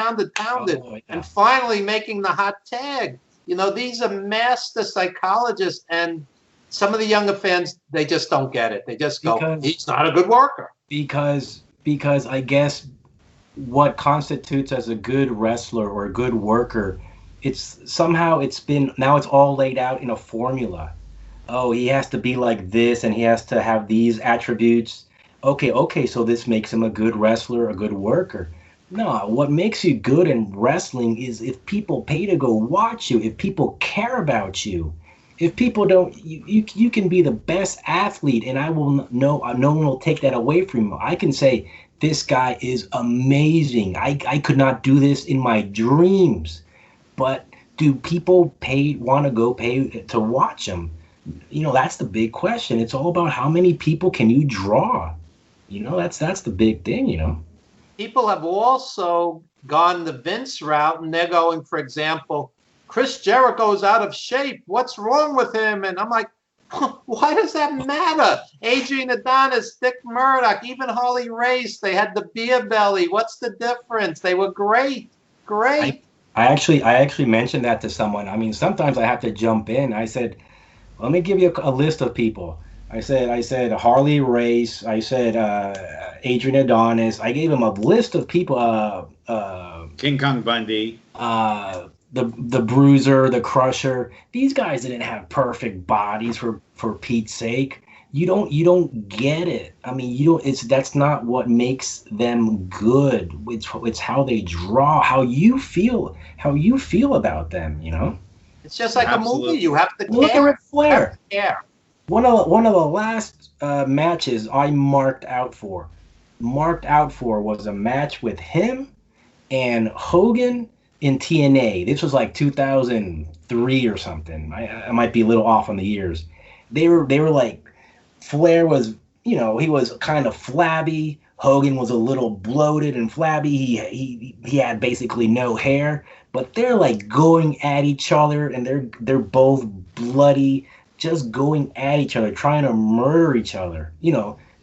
and finally making the hot tag. These are master psychologists, and some of the younger fans, they just don't get it. They just go, he's not a good worker. Because I guess what constitutes as a good wrestler or a good worker, it's all laid out in a formula. Oh, he has to be like this, and he has to have these attributes. Okay, so this makes him a good wrestler, a good worker. No, what makes you good in wrestling is if people pay to go watch you, if people care about you. If people don't, you can be the best athlete, and no one will take that away from you. I can say, this guy is amazing. I could not do this in my dreams. But do people want to go pay to watch him? That's the big question. It's all about how many people can you draw. That's the big thing, People have also gone the Vince route, and they're going, for example, Chris Jericho's out of shape. What's wrong with him? And I'm like, why does that matter? Adrian Adonis, Dick Murdoch, even Harley Race, they had the beer belly. What's the difference? They were great. I actually mentioned that to someone. I mean, sometimes I have to jump in. I said, let me give you a list of people. I said Harley Race. I said Adrian Adonis. I gave him a list of people. King Kong Bundy. The Bruiser, the Crusher. These guys didn't have perfect bodies for Pete's sake. You don't get it. I mean, that's not what makes them good. It's how they draw, how you feel about them. It's just like Absolutely. a movie. You have to care. Look at Ric Flair. Care. One of the last matches I marked out for was a match with him and Hogan in TNA. This was like 2003 or something. I might be a little off on the years. They were like, Flair was, he was kind of flabby. Hogan was a little bloated and flabby. He had basically no hair. But they're like going at each other, and they're both bloody, just going at each other, trying to murder each other.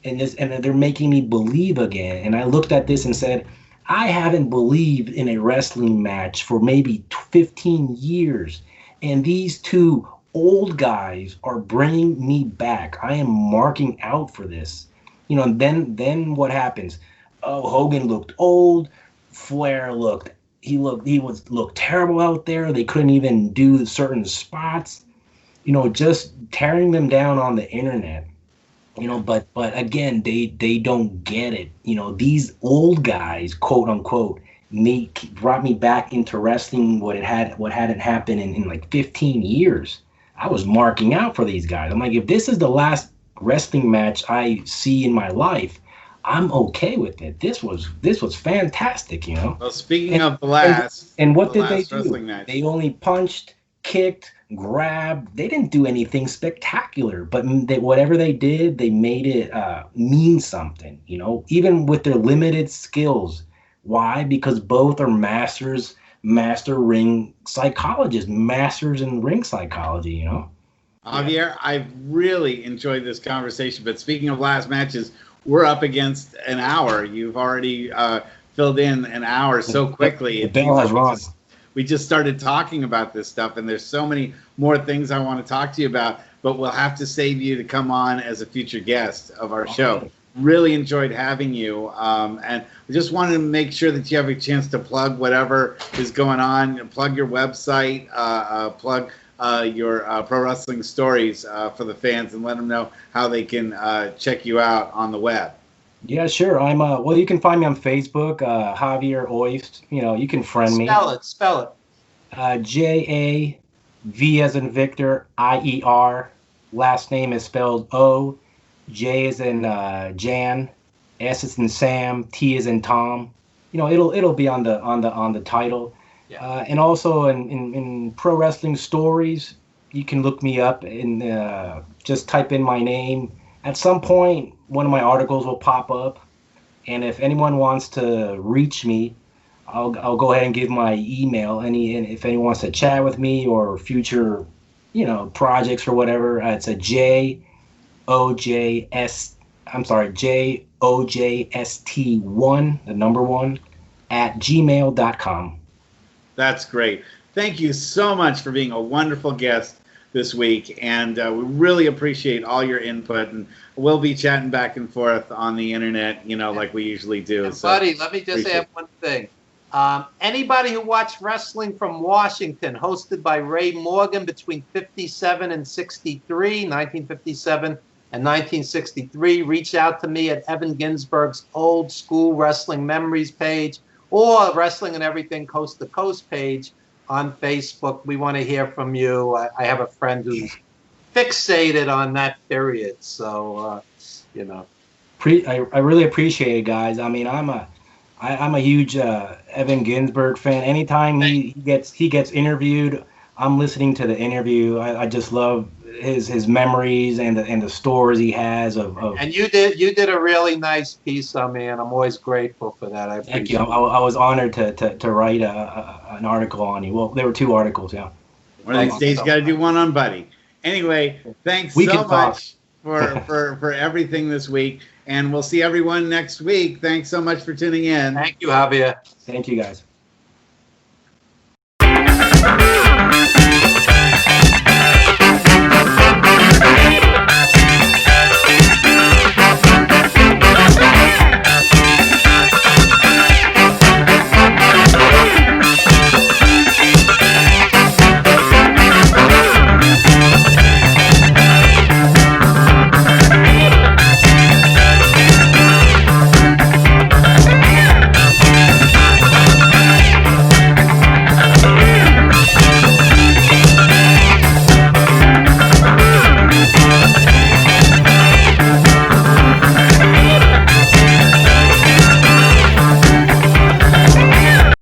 And they're making me believe again. And I looked at this and said, I haven't believed in a wrestling match for maybe 15 years. And these two old guys are bringing me back. I am marking out for this. And then what happens? Oh, Hogan looked old. Flair looked terrible out there. They couldn't even do certain spots. Just tearing them down on the internet. But again, they don't get it. These old guys, quote unquote, brought me back into wrestling. What hadn't happened in like 15 years. I was marking out for these guys. I'm like, if this is the last wrestling match I see in my life, I'm okay with it. This was fantastic. Well, speaking of the last, and what did they do? Match. They only punched, kicked, grabbed. They didn't do anything spectacular, but whatever they did, they made it mean something. Even with their limited skills. Why? Because both are master ring psychologists, masters in ring psychology. Javier, I've really enjoyed this conversation. But speaking of last matches, we're up against an hour. You've already filled in an hour so quickly. The bell has rung. We just started talking about this stuff, and there's so many more things I want to talk to you about, but we'll have to save you to come on as a future guest of our show. Right. Really enjoyed having you, and we just wanted to make sure that you have a chance to plug whatever is going on, plug your website, plug your pro wrestling stories for the fans, and let them know how they can check you out on the web. Yeah, sure. I'm you can find me on Facebook, Javier Ojst. You can friend me. Spell it. JAV as in Victor, IER. Last name is spelled O. J is in Jan, S is in Sam, T is in Tom. It'll be on the title. Yeah. And also in pro wrestling stories, you can look me up and just type in my name. At some point, one of my articles will pop up, and if anyone wants to reach me, I'll go ahead and give my email. And if anyone wants to chat with me or future, projects or whatever, it's a JOJST1, the number one, at gmail.com. That's great. Thank you so much for being a wonderful guest this week, and we really appreciate all your input, and we'll be chatting back and forth on the internet, like we usually do. So, buddy, let me just add one thing. Anybody who watched Wrestling from Washington, hosted by Ray Morgan between 57 and 63, 1957 and 1963, reach out to me at Evan Ginzburg's Old School Wrestling Memories page, or Wrestling and Everything Coast to Coast page on Facebook. We want to hear from you. I have a friend who's fixated on that period, so I really appreciate it, guys. I mean, I'm a huge Evan Ginzburg fan. Anytime he gets interviewed, I'm listening to the interview. I just love his memories and the stories he has of. And you did a really nice piece on me, and I'm always grateful for that. I appreciate Thank you. I was honored to write an article on you. Well, there were 2 articles, yeah. One of these days, you got to do one on Buddy. Anyway, thanks so much for everything this week, and we'll see everyone next week. Thanks so much for tuning in. Thank you, Javier. Thank you, guys.